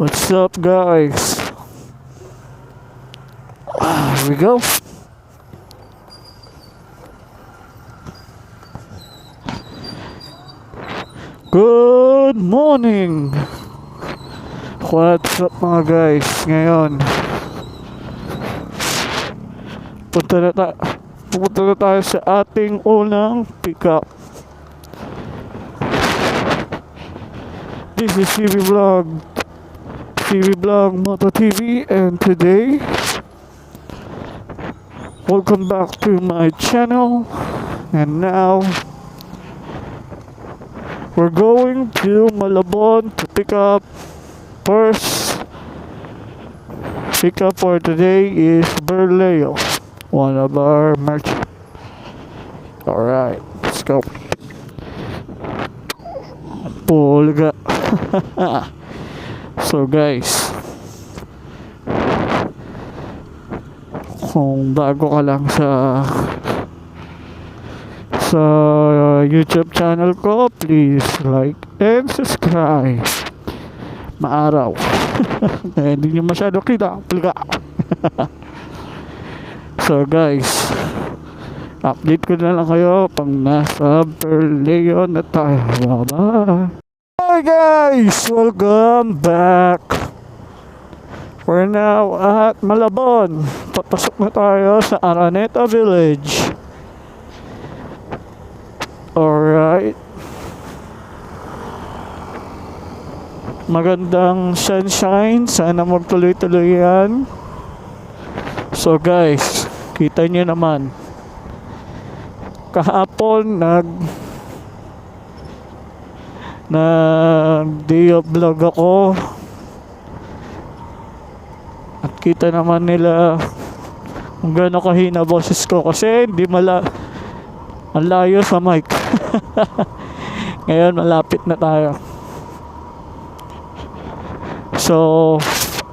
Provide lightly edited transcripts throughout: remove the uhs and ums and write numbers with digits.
What's up, guys? Here we go. Good morning. What's up, mga guys? Ngayon, pupunta na tayo sa ating unang pickup. This is CV Vlog Moto TV, and today, welcome back to my channel. And now, we're going to Malabon to pick up. First pickup for today is Berleo, one of our merchants. Alright, let's go. Pulga. So guys, kung bago ka lang sa YouTube channel ko, please like and subscribe. Maaraw. Hindi nyo masyado kita. Pulga. So guys, update ko na lang kayo pag nasa Berleo na tayo. Bye-bye. Hi guys! Welcome back. We're now at Malabon. Papasok na tayo sa Araneta Village. Alright. Magandang sunshine. Sana magtuloy-tuloy yan. So guys, kita nyo naman, kahapon nag-day of vlog ako, at kita naman nila kung gaano kahina boses ko kasi hindi ang layo sa mic. Ngayon malapit na tayo. So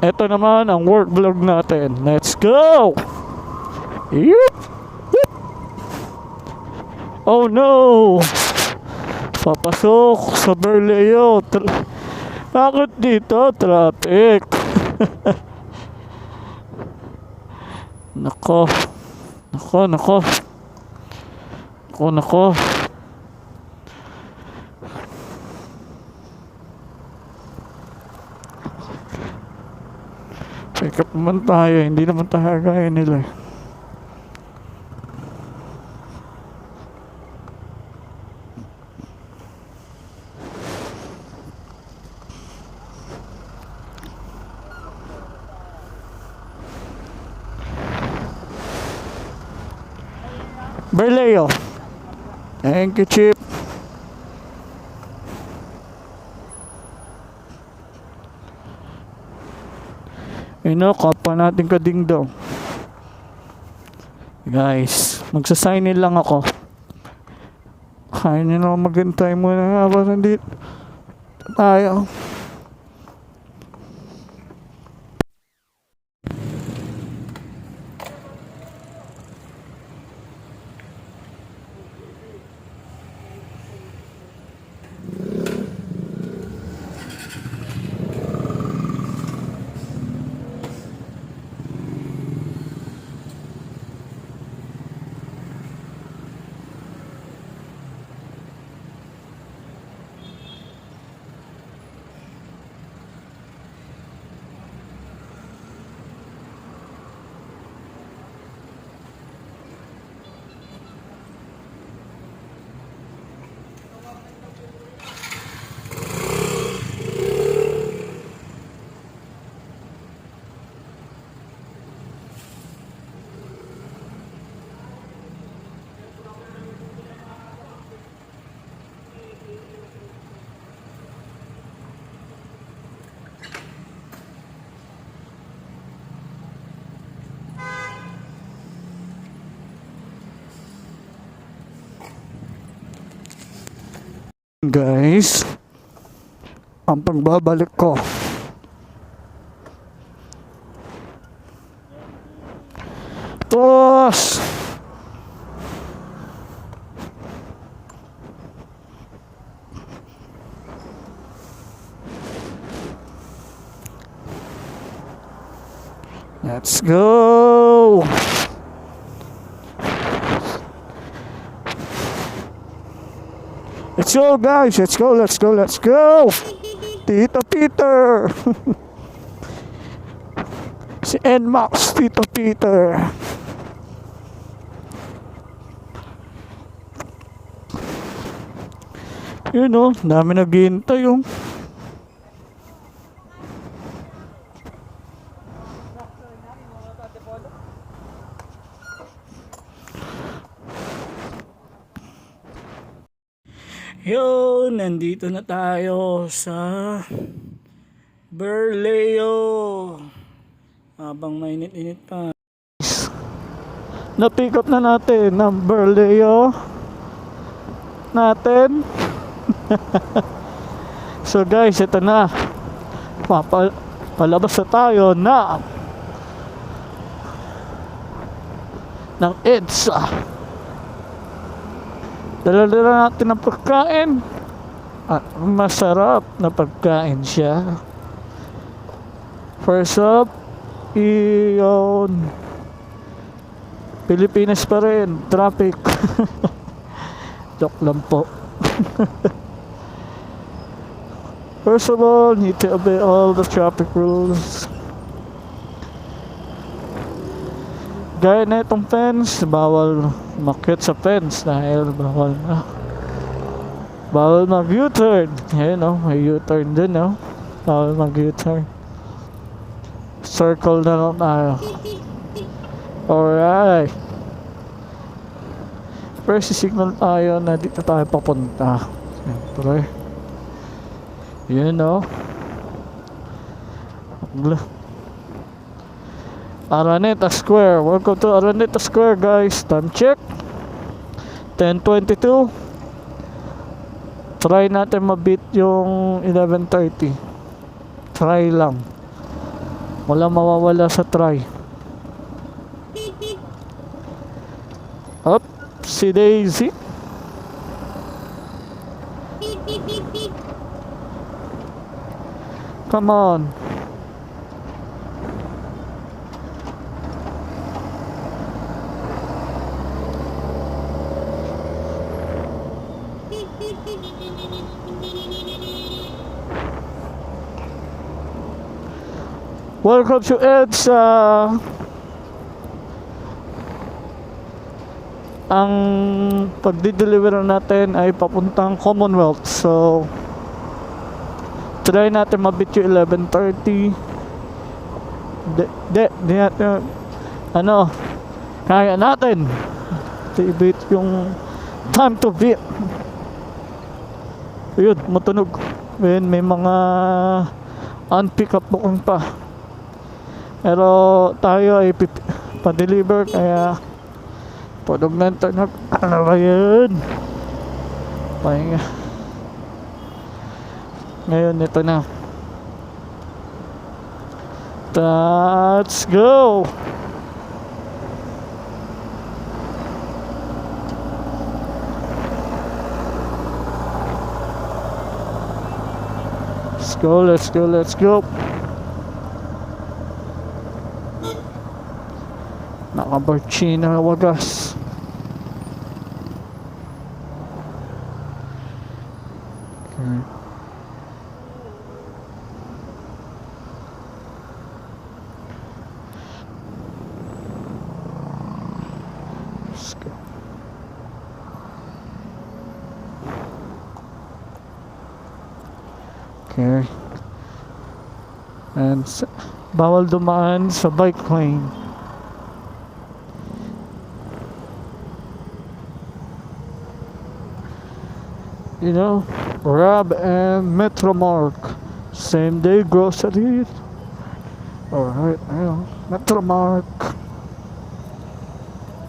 eto naman ang work vlog natin. Let's go. Yup. Oh no, papasok sa Berleo. Bakit dito traffic? Nako. Pick up naman tayo, hindi naman tayo gaya nila. Berleo. Thank you, Chip. Kapwa natin kading daw. Guys, magsasign in lang ako. Kaya nyo na maghintay muna nga ba nandito tayo. Guys, ang pagbabalik ko, boss, Let's go! Let's go guys! Let's go! Let's go! Let's go! Tito Peter! Si NMAX Tito Peter! Yun o, dami naghihintay yung yun, nandito na tayo sa Berleo habang mainit-init pa. Na-pick up na natin ng Berleo natin. So guys, ito na, palabas na tayo na ng EDSA. Dala-dala natin ang pagkain at masarap na pagkain siya. First up, iyon, Pilipinas pa rin, traffic. Joke lang po. First of all, need to obey all the traffic rules. Gaya na itong fence, bawal makit sa fence dahil bawal mag U-turn. Ayun o, may U-turn din o. Bawal mag U-turn. Circle na lang tayo. Alright. First signal tayo na dito tayo papunta. Siyempre yun o. Araneta Square. Welcome to Araneta Square guys. Time check 10:22. Try natin mabit yung 11:30. Try lang. Wala mawawala sa try. Up, si Daisy. Come on. Welcome to EDSA. Ang pagdi-deliver natin ay papuntang Commonwealth. So try natin mabit yung 11:30. Di natin, ano, kaya natin i-beat yung time to beat. Yun, matunog. Ayun, may mga unpick up booking pa. Pero tayo ay pa-deliver kaya tunog na tunog. Ano ba yun? Pahinga. Ngayon ito na. Let's go. Let's go, let's go, let's go. Nakabarchi na wagas. Okay. Let's go. Okay. And bawal dumaan sa bike lane. You know, Grab and Metromark, same day grocery. Alright, Metromark.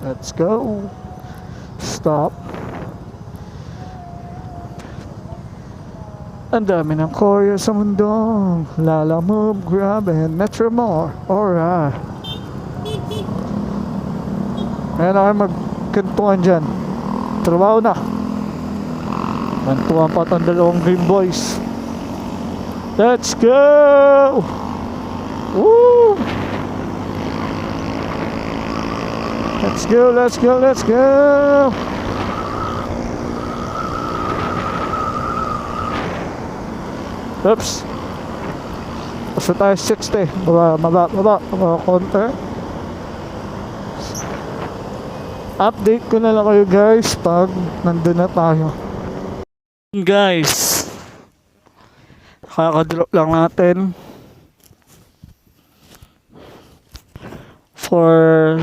Let's go. Stop. Ang dami ng courier sa mundo. Lala Move, Grab and Metromark. Alright. Ayan na kayo magkantuan dyan. Trabaho na. Kantuan pa itong dalawang green boys. Let's go! Woo! go, let's go, let's go. Oops. Basta tayo 60. Baba konti. Update ko na lang kayo guys pag nandun na tayo. Guys, kakadrop lang natin. For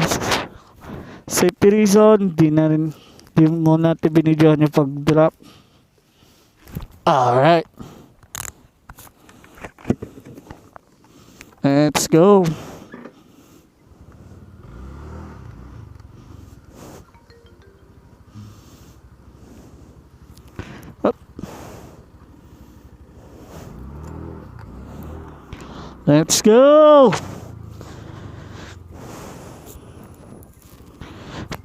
safety reason, di muna natin binidyohan yung pag-drop. Alright. Let's go. Up. Let's go.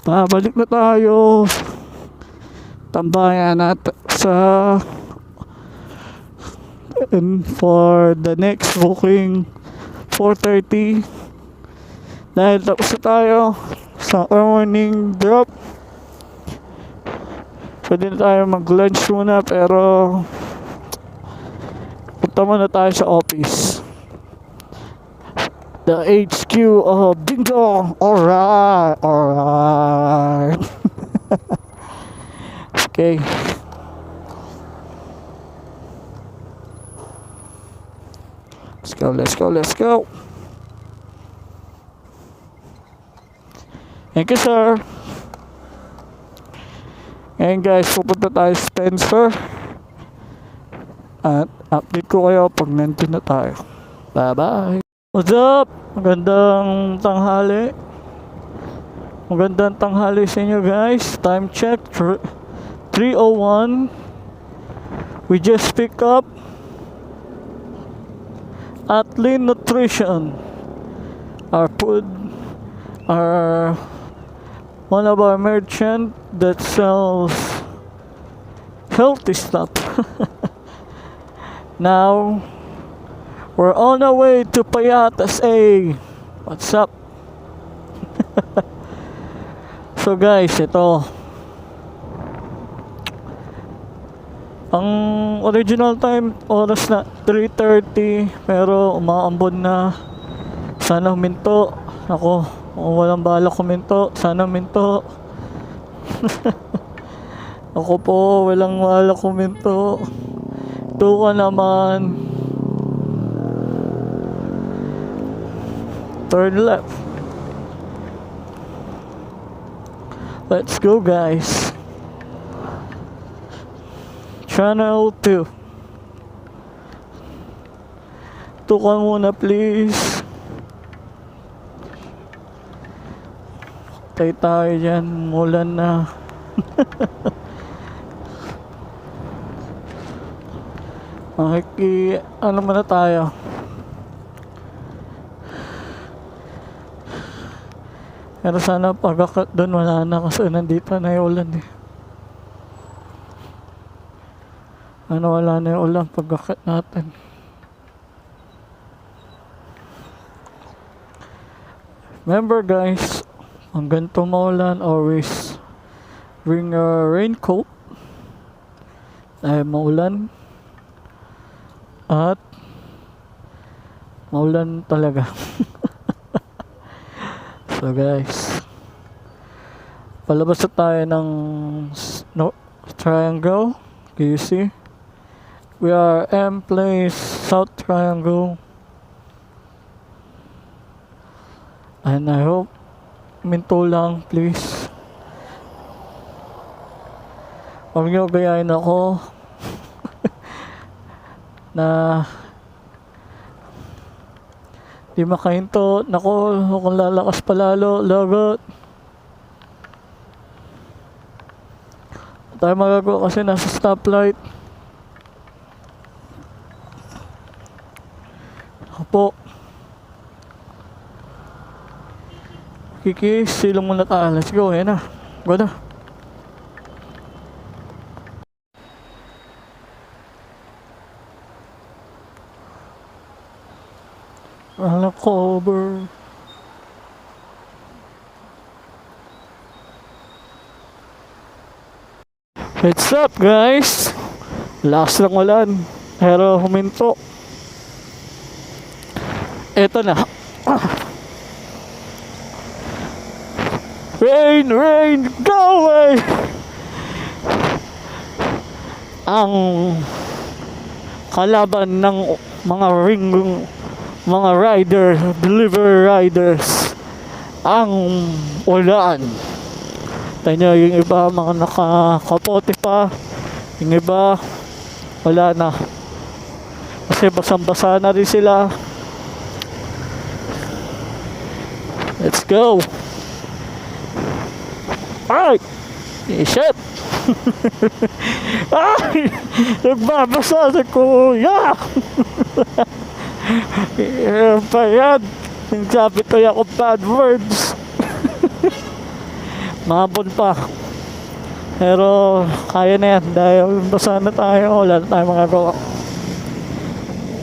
Pabalik na tayo. Tambayan natin sa and for the next booking 4:30 dahil tapos na tayo sa morning drop. Pwede na tayo mag lunch muna pero punta muna tayo sa office, the HQ of Bingo. Alright. Okay. Let's go. Thank you, sir. And guys, pupunta tayo sa Spencer. At update ko kayo pag nandun na tayo. Bye-bye. What's up? Magandang tanghali sa inyo guys. Time check 3:01. We just pick up at Lean Nutrition. Our food, one of our merchant that sells healthy stuff. Now we're on our way to Payatas A. What's up? So guys, ito ang original time oras na 3:30 pero umaambon na. Sana huminto. Ako, walang balak huminto. Sana huminto. Ako po, walang balak huminto. Ito ka naman. Turn left. Let's go guys. Channel 2. Tukan muna please. Tay tayo dyan. Mulan na. Ano muna tayo? Pero sana pagkakat doon wala na kasi nandito na yung ulan eh. Wala na yung ulan pagkakat natin. Remember guys, ang ganito maulan, always bring a raincoat dahil maulan at maulan talaga. So guys, palabas na tayo ng triangle. Can you see? We are M Place South Triangle. And I hope minto lang please. Huwag nyo gayahin ako na di makahinto. Nako, kung lalakas palalo, lagot. Tayo magagawa kasi nasa stoplight. Ako po. Silong muna tayo. Let's go. Ayan na. Go na. Wala cover. What's up guys? Lakas ng ulan pero huminto. Eto na. Rain, rain, go away! Ang kalaban ng mga rider, delivery riders, ang ulan. Tayo yung iba mga nakakapote pa, yung iba wala na kasi basang-basa na rin sila. Let's go. Ay! Shit! Ay! Nagbabasa sa kuya! Pa yan! Nagsabi ko ako bad words. Mabon pa. Pero kaya na yan dahil basa na tayo. Wala na tayong magagawa.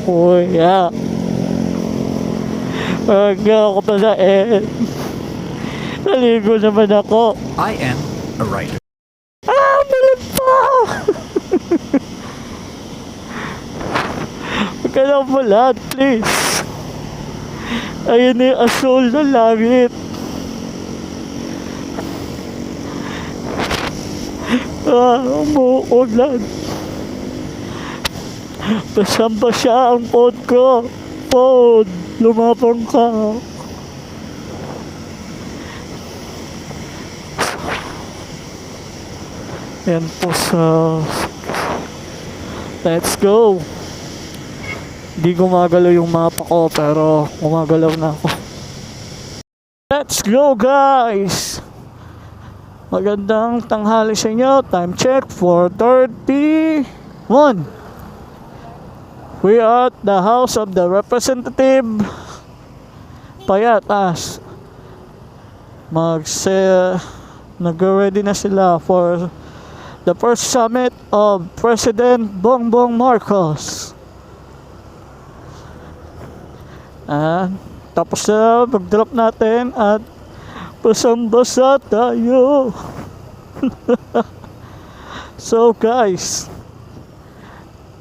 Kuya! Pag ako pa sa naligo naman ako. I am a writer. Malam pa! Huwag ka lang malat, please. Ayun na yung asol ng langit. Umuulan. Basang-basa ang pod ko. Pod, lumapang ka. Yan po sa... Let's go. Di gumagalaw yung mapa ko pero gumagalaw na ako. Let's go guys. Magandang tanghali sa inyo. Time check 4:31. We are at the house of the representative. Payatas. Nag-ready na sila for the first summit of President Bongbong Marcos. Tapos na mag-drop natin at basang-basa tayo. So guys,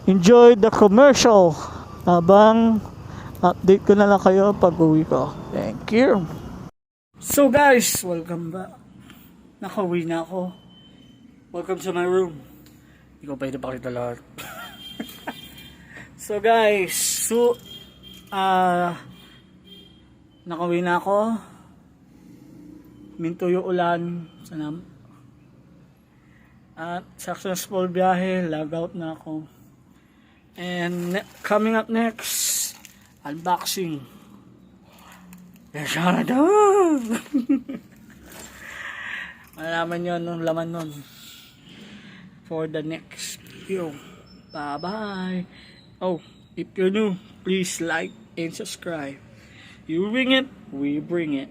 enjoy the commercial habang update ko na lang kayo pag uwi ko. Thank you. So guys, welcome back. Nakauwi na ako. Welcome to my room. Hindi ko pwede pakita lahat. So guys, nakauwi na ako. Minto yung ulan. At successful biyahe. Log out na ako. And coming up next, unboxing. Yes, malaman nyo nung laman nun for the next video. Bye bye. Oh, if you're new, please like and subscribe. You bring it, we bring it.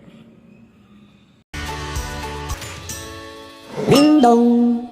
Ding dong.